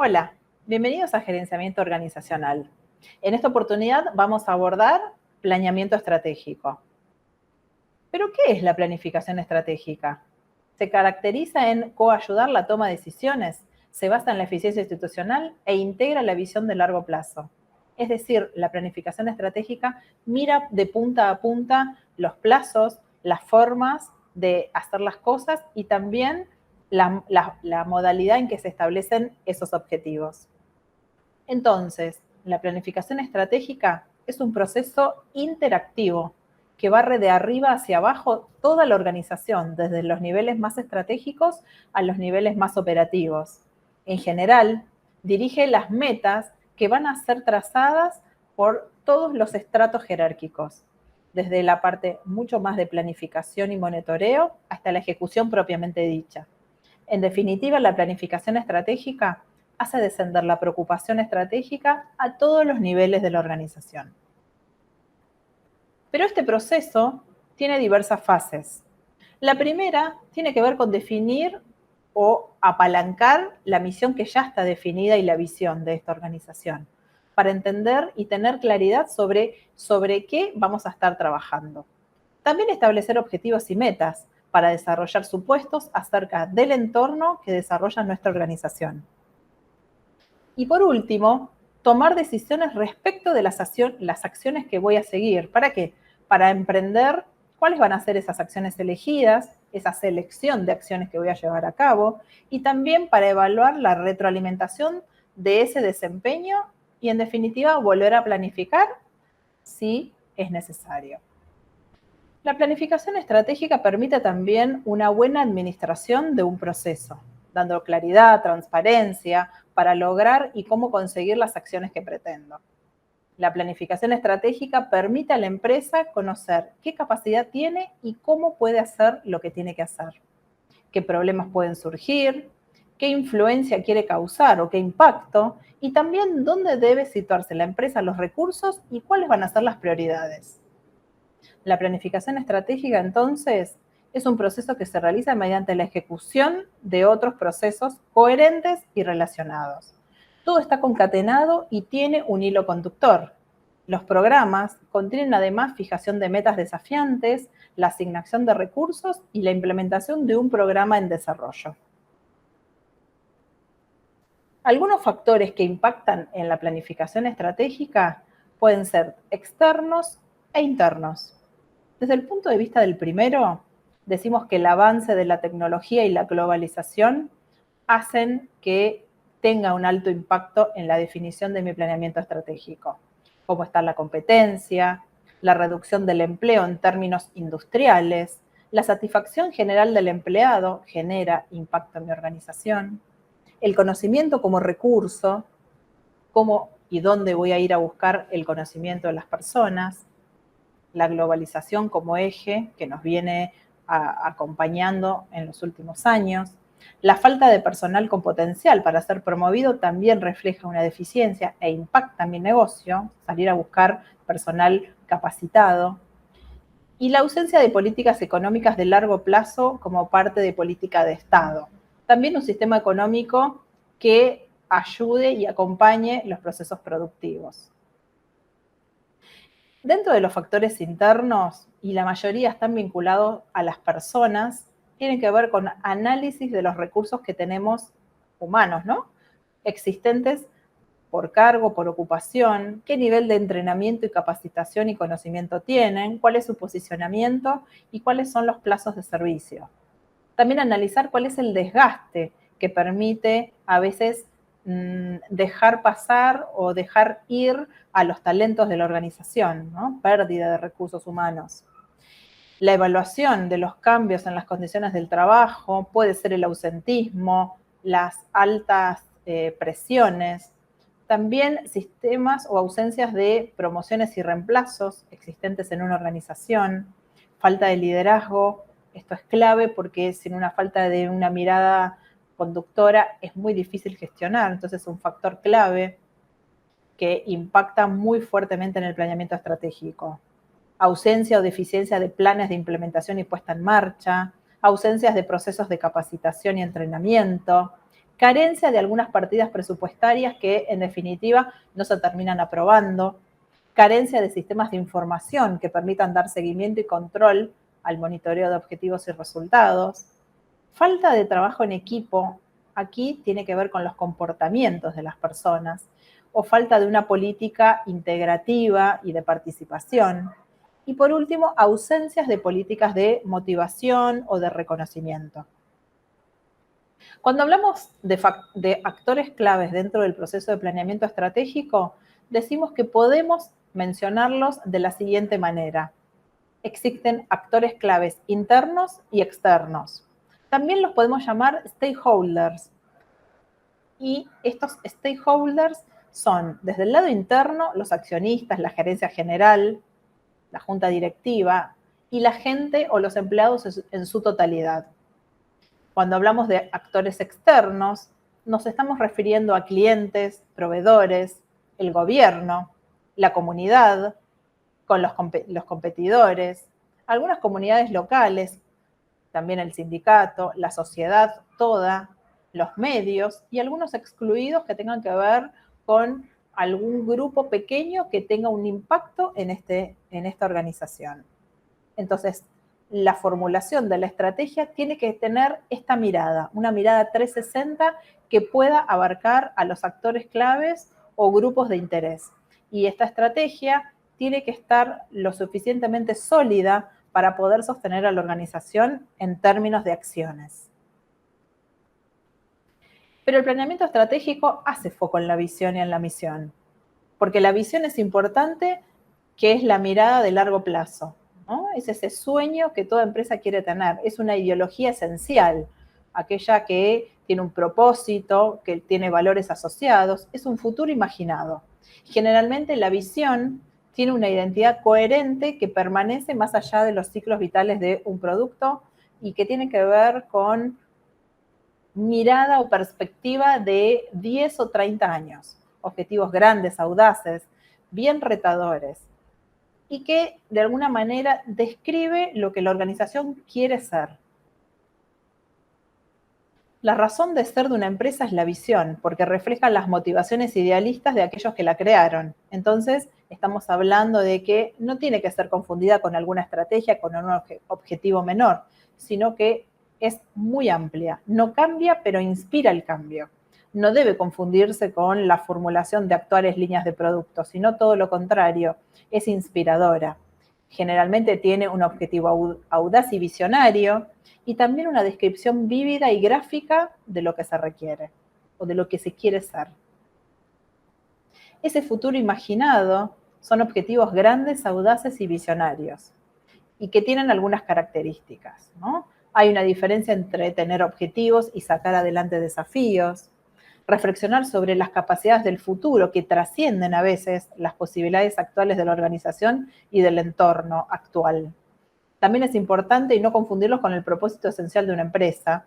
Hola, bienvenidos a Gerenciamiento Organizacional. En esta oportunidad vamos a abordar planeamiento estratégico. ¿Pero qué es la planificación estratégica? Se caracteriza en coayudar la toma de decisiones, se basa en la eficiencia institucional e integra la visión de largo plazo. Es decir, la planificación estratégica mira de punta a punta los plazos, las formas de hacer las cosas y también la modalidad en que se establecen esos objetivos. Entonces, la planificación estratégica es un proceso interactivo que barre de arriba hacia abajo toda la organización, desde los niveles más estratégicos a los niveles más operativos. En general, dirige las metas que van a ser trazadas por todos los estratos jerárquicos, desde la parte mucho más de planificación y monitoreo hasta la ejecución propiamente dicha. En definitiva, la planificación estratégica hace descender la preocupación estratégica a todos los niveles de la organización. Pero este proceso tiene diversas fases. La primera tiene que ver con definir o apalancar la misión que ya está definida y la visión de esta organización, para entender y tener claridad sobre qué vamos a estar trabajando. También establecer objetivos y metas para desarrollar supuestos acerca del entorno que desarrolla nuestra organización. Y por último, tomar decisiones respecto de las acciones que voy a seguir. ¿Para qué? Para emprender cuáles van a ser esas acciones elegidas, esa selección de acciones que voy a llevar a cabo, y también para evaluar la retroalimentación de ese desempeño y, en definitiva, volver a planificar si es necesario. La planificación estratégica permite también una buena administración de un proceso, dando claridad, transparencia para lograr y cómo conseguir las acciones que pretendo. La planificación estratégica permite a la empresa conocer qué capacidad tiene y cómo puede hacer lo que tiene que hacer, qué problemas pueden surgir, qué influencia quiere causar o qué impacto, y también dónde debe situarse la empresa, los recursos y cuáles van a ser las prioridades. La planificación estratégica, entonces, es un proceso que se realiza mediante la ejecución de otros procesos coherentes y relacionados. Todo está concatenado y tiene un hilo conductor. Los programas contienen además fijación de metas desafiantes, la asignación de recursos y la implementación de un programa en desarrollo. Algunos factores que impactan en la planificación estratégica pueden ser externos e internos. Desde el punto de vista del primero, decimos que el avance de la tecnología y la globalización hacen que tenga un alto impacto en la definición de mi planeamiento estratégico. Cómo está la competencia, la reducción del empleo en términos industriales, la satisfacción general del empleado genera impacto en mi organización, el conocimiento como recurso, cómo y dónde voy a ir a buscar el conocimiento de las personas, la globalización como eje que nos viene acompañando en los últimos años. La falta de personal con potencial para ser promovido también refleja una deficiencia e impacta mi negocio, salir a buscar personal capacitado. Y la ausencia de políticas económicas de largo plazo como parte de política de Estado. También un sistema económico que ayude y acompañe los procesos productivos. Dentro de los factores internos, y la mayoría están vinculados a las personas, tienen que ver con análisis de los recursos que tenemos humanos, ¿no? Existentes por cargo, por ocupación, qué nivel de entrenamiento y capacitación y conocimiento tienen, cuál es su posicionamiento y cuáles son los plazos de servicio. También analizar cuál es el desgaste que permite a veces dejar pasar o dejar ir a los talentos de la organización, ¿no? Pérdida de recursos humanos. La evaluación de los cambios en las condiciones del trabajo, puede ser el ausentismo, las altas presiones, también sistemas o ausencias de promociones y reemplazos existentes en una organización, falta de liderazgo. Esto es clave porque sin una falta de una mirada conductora es muy difícil gestionar, entonces es un factor clave que impacta muy fuertemente en el planeamiento estratégico. Ausencia o deficiencia de planes de implementación y puesta en marcha, ausencias de procesos de capacitación y entrenamiento, carencia de algunas partidas presupuestarias que en definitiva no se terminan aprobando, carencia de sistemas de información que permitan dar seguimiento y control al monitoreo de objetivos y resultados, falta de trabajo en equipo, aquí tiene que ver con los comportamientos de las personas, o falta de una política integrativa y de participación. Y por último, ausencias de políticas de motivación o de reconocimiento. Cuando hablamos de actores claves dentro del proceso de planeamiento estratégico, decimos que podemos mencionarlos de la siguiente manera. Existen actores claves internos y externos. También los podemos llamar stakeholders. Y estos stakeholders son, desde el lado interno, los accionistas, la gerencia general, la junta directiva y la gente o los empleados en su totalidad. Cuando hablamos de actores externos, nos estamos refiriendo a clientes, proveedores, el gobierno, la comunidad, con los competidores, algunas comunidades locales, también el sindicato, la sociedad toda, los medios y algunos excluidos que tengan que ver con algún grupo pequeño que tenga un impacto en esta organización. Entonces, la formulación de la estrategia tiene que tener esta mirada, una mirada 360 que pueda abarcar a los actores claves o grupos de interés. Y esta estrategia tiene que estar lo suficientemente sólida para poder sostener a la organización en términos de acciones. Pero el planeamiento estratégico hace foco en la visión y en la misión, porque la visión es importante, que es la mirada de largo plazo, ¿no? Es ese sueño que toda empresa quiere tener, es una ideología esencial, aquella que tiene un propósito, que tiene valores asociados, es un futuro imaginado. Generalmente la visión tiene una identidad coherente que permanece más allá de los ciclos vitales de un producto y que tiene que ver con mirada o perspectiva de 10 o 30 años, objetivos grandes, audaces, bien retadores, y que de alguna manera describe lo que la organización quiere ser. La razón de ser de una empresa es la visión, porque refleja las motivaciones idealistas de aquellos que la crearon. Entonces, estamos hablando de que no tiene que ser confundida con alguna estrategia, con un objetivo menor, sino que es muy amplia. No cambia, pero inspira el cambio. No debe confundirse con la formulación de actuales líneas de producto, sino todo lo contrario, es inspiradora. Generalmente tiene un objetivo audaz y visionario, y también una descripción vívida y gráfica de lo que se requiere o de lo que se quiere ser. Ese futuro imaginado son objetivos grandes, audaces y visionarios, y que tienen algunas características, ¿no? Hay una diferencia entre tener objetivos y sacar adelante desafíos, reflexionar sobre las capacidades del futuro que trascienden a veces las posibilidades actuales de la organización y del entorno actual. También es importante y no confundirlos con el propósito esencial de una empresa,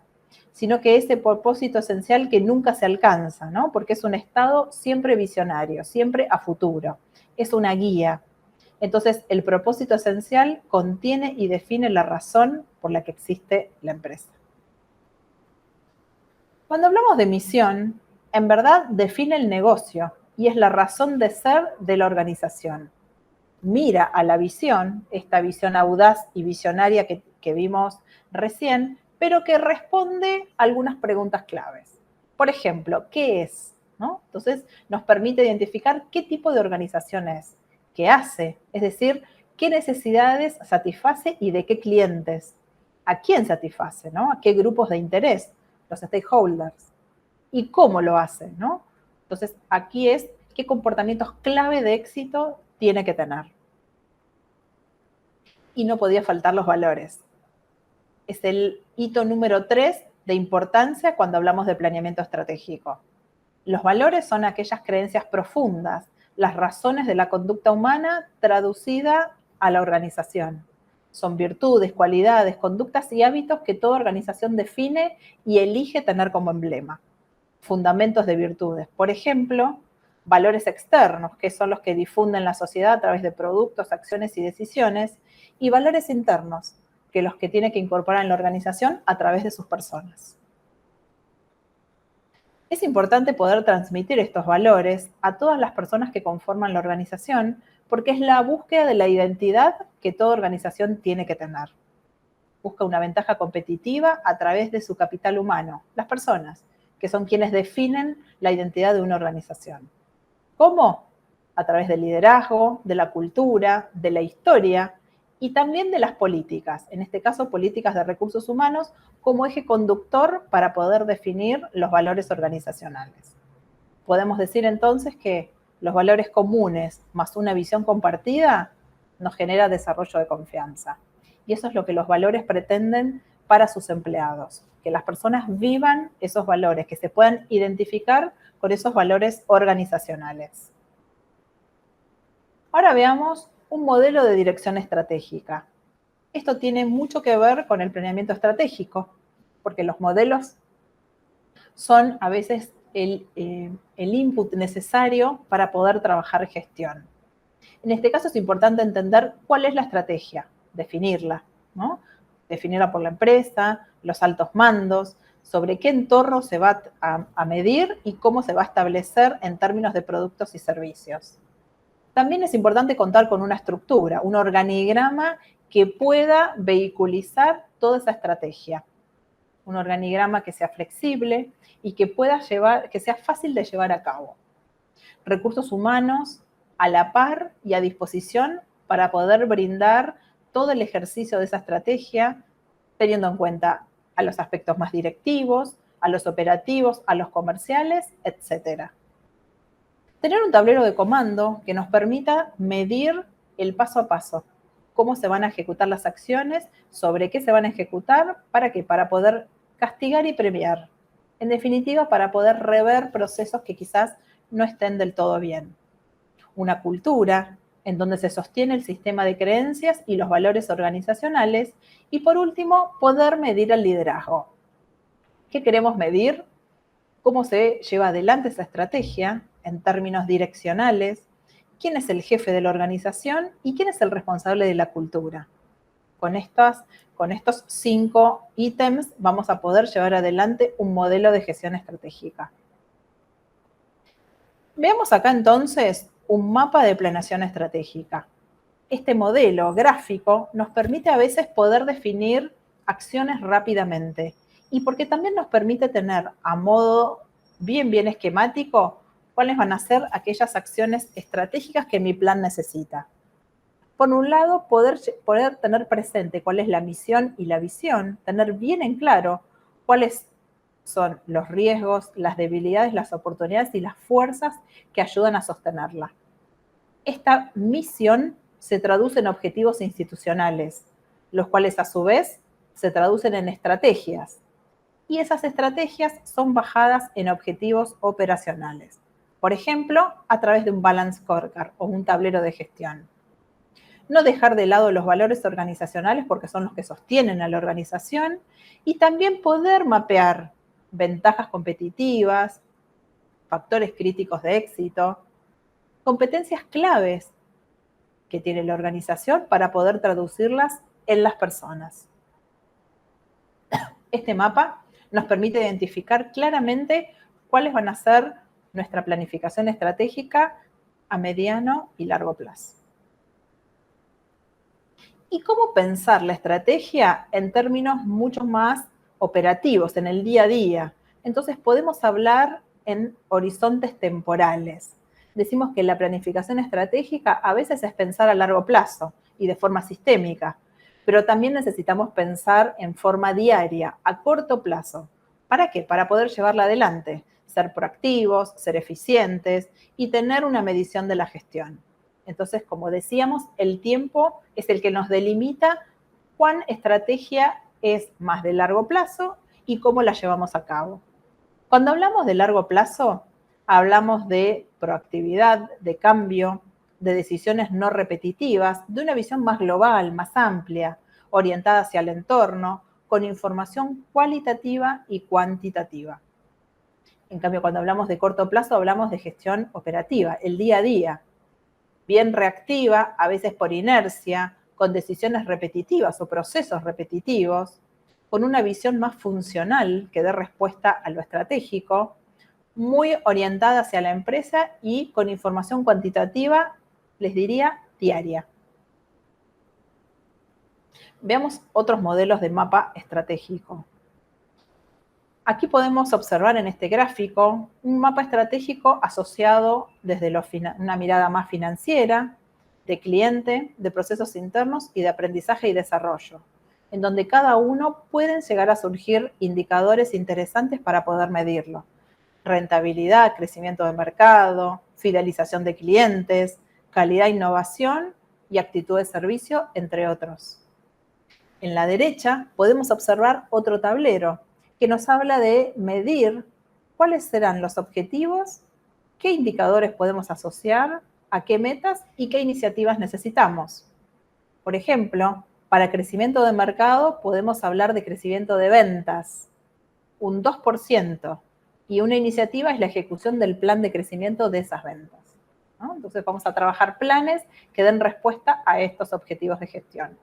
sino que ese propósito esencial que nunca se alcanza, ¿no? Porque es un estado siempre visionario, siempre a futuro, es una guía. Entonces, el propósito esencial contiene y define la razón por la que existe la empresa. Cuando hablamos de misión, en verdad define el negocio y es la razón de ser de la organización. Mira a la visión, esta visión audaz y visionaria que vimos recién, pero que responde a algunas preguntas claves. Por ejemplo, ¿qué es? ¿No? Entonces, nos permite identificar qué tipo de organización es, qué hace, es decir, qué necesidades satisface y de qué clientes, a quién satisface, ¿no? A qué grupos de interés, los stakeholders, y cómo lo hace, ¿no? Entonces, aquí es qué comportamientos clave de éxito tiene que tener. Y no podía faltar los valores. Es el hito número 3 de importancia cuando hablamos de planeamiento estratégico. Los valores son aquellas creencias profundas, las razones de la conducta humana traducida a la organización. Son virtudes, cualidades, conductas y hábitos que toda organización define y elige tener como emblema. Fundamentos de virtudes. Por ejemplo, valores externos, que son los que difunden la sociedad a través de productos, acciones y decisiones, y valores internos, que los que tiene que incorporar en la organización a través de sus personas. Es importante poder transmitir estos valores a todas las personas que conforman la organización, porque es la búsqueda de la identidad que toda organización tiene que tener. Busca una ventaja competitiva a través de su capital humano, las personas, que son quienes definen la identidad de una organización. ¿Cómo? A través del liderazgo, de la cultura, de la historia y también de las políticas, en este caso políticas de recursos humanos, como eje conductor para poder definir los valores organizacionales. Podemos decir entonces que los valores comunes más una visión compartida nos genera desarrollo de confianza. Y eso es lo que los valores pretenden para sus empleados, que las personas vivan esos valores, que se puedan identificar con esos valores organizacionales. Ahora veamos un modelo de dirección estratégica. Esto tiene mucho que ver con el planeamiento estratégico, porque los modelos son a veces el input necesario para poder trabajar gestión. En este caso es importante entender cuál es la estrategia, definirla, ¿no? Definirla por la empresa, los altos mandos, sobre qué entorno se va a medir y cómo se va a establecer en términos de productos y servicios. También es importante contar con una estructura, un organigrama que pueda vehiculizar toda esa estrategia. Un organigrama que sea flexible y que que sea fácil de llevar a cabo. Recursos humanos a la par y a disposición para poder brindar todo el ejercicio de esa estrategia, teniendo en cuenta a los aspectos más directivos, a los operativos, a los comerciales, etc. Tener un tablero de comando que nos permita medir el paso a paso, cómo se van a ejecutar las acciones, sobre qué se van a ejecutar, ¿para qué? Para poder castigar y premiar. En definitiva, para poder rever procesos que quizás no estén del todo bien. Una cultura en donde se sostiene el sistema de creencias y los valores organizacionales. Y por último, poder medir el liderazgo. ¿Qué queremos medir? ¿Cómo se lleva adelante esa estrategia en términos direccionales? ¿Quién es el jefe de la organización y quién es el responsable de la cultura? Con estos 5 ítems vamos a poder llevar adelante un modelo de gestión estratégica. Veamos acá entonces un mapa de planeación estratégica. Este modelo gráfico nos permite a veces poder definir acciones rápidamente y porque también nos permite tener a modo bien esquemático cuáles van a ser aquellas acciones estratégicas que mi plan necesita. Por un lado, poder tener presente cuál es la misión y la visión, tener bien en claro cuáles son los riesgos, las debilidades, las oportunidades y las fuerzas que ayudan a sostenerla. Esta misión se traduce en objetivos institucionales, los cuales a su vez se traducen en estrategias. Y esas estrategias son bajadas en objetivos operacionales. Por ejemplo, a través de un balance scorecard o un tablero de gestión. No dejar de lado los valores organizacionales porque son los que sostienen a la organización y también poder mapear ventajas competitivas, factores críticos de éxito, competencias claves que tiene la organización para poder traducirlas en las personas. Este mapa nos permite identificar claramente cuáles van a ser nuestra planificación estratégica a mediano y largo plazo. ¿Y cómo pensar la estrategia en términos mucho más operativos, en el día a día? Entonces podemos hablar en horizontes temporales. Decimos que la planificación estratégica a veces es pensar a largo plazo y de forma sistémica, pero también necesitamos pensar en forma diaria, a corto plazo. ¿Para qué? Para poder llevarla adelante, ser proactivos, ser eficientes y tener una medición de la gestión. Entonces, como decíamos, el tiempo es el que nos delimita cuán estrategia es más de largo plazo y cómo la llevamos a cabo. Cuando hablamos de largo plazo, hablamos de proactividad, de cambio, de decisiones no repetitivas, de una visión más global, más amplia, orientada hacia el entorno, con información cualitativa y cuantitativa. En cambio, cuando hablamos de corto plazo, hablamos de gestión operativa, el día a día, bien reactiva, a veces por inercia, con decisiones repetitivas o procesos repetitivos, con una visión más funcional que dé respuesta a lo estratégico, muy orientada hacia la empresa y con información cuantitativa, les diría, diaria. Veamos otros modelos de mapa estratégico. Aquí podemos observar en este gráfico un mapa estratégico asociado desde una mirada más financiera, de cliente, de procesos internos y de aprendizaje y desarrollo, en donde cada uno pueden llegar a surgir indicadores interesantes para poder medirlo. Rentabilidad, crecimiento de mercado, fidelización de clientes, calidad, innovación y actitud de servicio, entre otros. En la derecha podemos observar otro tablero que nos habla de medir cuáles serán los objetivos, qué indicadores podemos asociar, a qué metas y qué iniciativas necesitamos. Por ejemplo, para crecimiento de mercado podemos hablar de crecimiento de ventas, un 2%, y una iniciativa es la ejecución del plan de crecimiento de esas ventas, ¿no? Entonces vamos a trabajar planes que den respuesta a estos objetivos de gestión.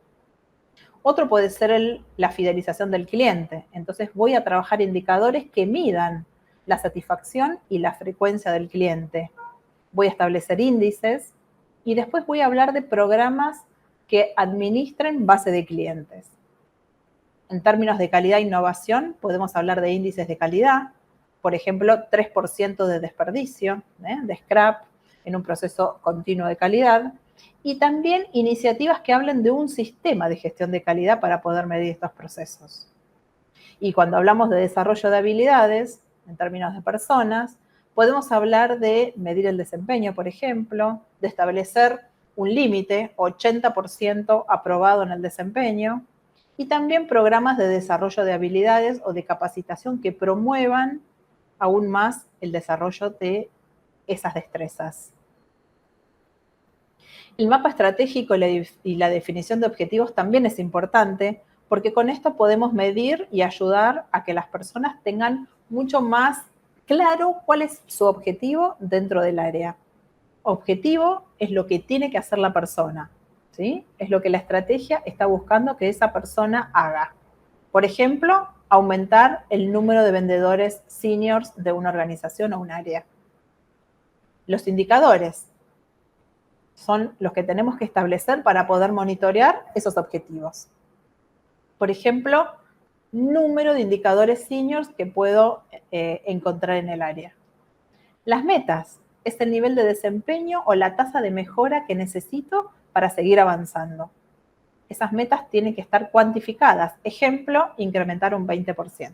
Otro puede ser la fidelización del cliente. Entonces voy a trabajar indicadores que midan la satisfacción y la frecuencia del cliente. Voy a establecer índices y después voy a hablar de programas que administren base de clientes. En términos de calidad e innovación, podemos hablar de índices de calidad, por ejemplo, 3% de desperdicio, de scrap, en un proceso continuo de calidad, y también iniciativas que hablen de un sistema de gestión de calidad para poder medir estos procesos. Y cuando hablamos de desarrollo de habilidades, en términos de personas, podemos hablar de medir el desempeño, por ejemplo, de establecer un límite, 80% aprobado en el desempeño, y también programas de desarrollo de habilidades o de capacitación que promuevan aún más el desarrollo de esas destrezas. El mapa estratégico y la definición de objetivos también es importante porque con esto podemos medir y ayudar a que las personas tengan mucho más claro cuál es su objetivo dentro del área. Objetivo es lo que tiene que hacer la persona, ¿sí? Es lo que la estrategia está buscando que esa persona haga. Por ejemplo, aumentar el número de vendedores seniors de una organización o un área. Los indicadores son los que tenemos que establecer para poder monitorear esos objetivos. Por ejemplo, número de indicadores seniors que puedo encontrar en el área. Las metas es el nivel de desempeño o la tasa de mejora que necesito para seguir avanzando. Esas metas tienen que estar cuantificadas. Ejemplo, incrementar un 20%.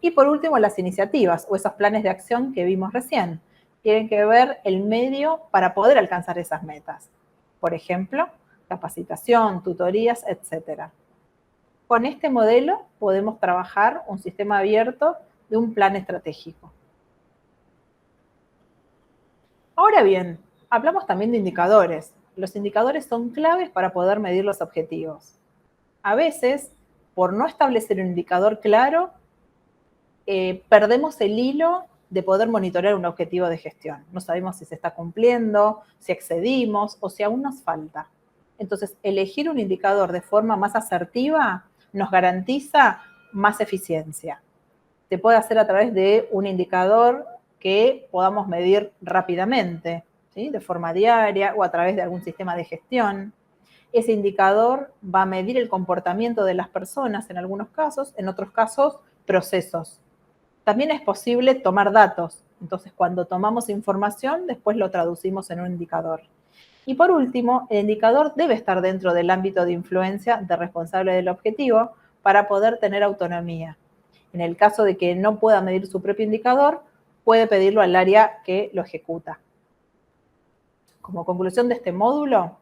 Y por último, las iniciativas o esos planes de acción que vimos recién. Tienen que ver el medio para poder alcanzar esas metas. Por ejemplo, capacitación, tutorías, etc. Con este modelo podemos trabajar un sistema abierto de un plan estratégico. Ahora bien, hablamos también de indicadores. Los indicadores son claves para poder medir los objetivos. A veces, por no establecer un indicador claro, perdemos el hilo de poder monitorear un objetivo de gestión. No sabemos si se está cumpliendo, si excedimos o si aún nos falta. Entonces, elegir un indicador de forma más asertiva nos garantiza más eficiencia. Se puede hacer a través de un indicador que podamos medir rápidamente, ¿sí? De forma diaria o a través de algún sistema de gestión. Ese indicador va a medir el comportamiento de las personas en algunos casos, en otros casos, procesos. También es posible tomar datos. Entonces, cuando tomamos información, después lo traducimos en un indicador. Y por último, el indicador debe estar dentro del ámbito de influencia del responsable del objetivo para poder tener autonomía. En el caso de que no pueda medir su propio indicador, puede pedirlo al área que lo ejecuta. Como conclusión de este módulo,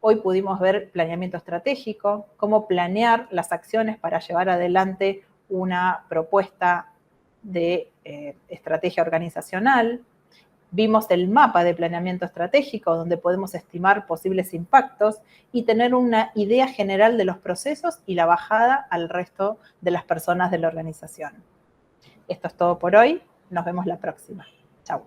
hoy pudimos ver planeamiento estratégico, cómo planear las acciones para llevar adelante una propuesta de estrategia organizacional. Vimos el mapa de planeamiento estratégico, donde podemos estimar posibles impactos y tener una idea general de los procesos y la bajada al resto de las personas de la organización. Esto es todo por hoy. Nos vemos la próxima. Chau.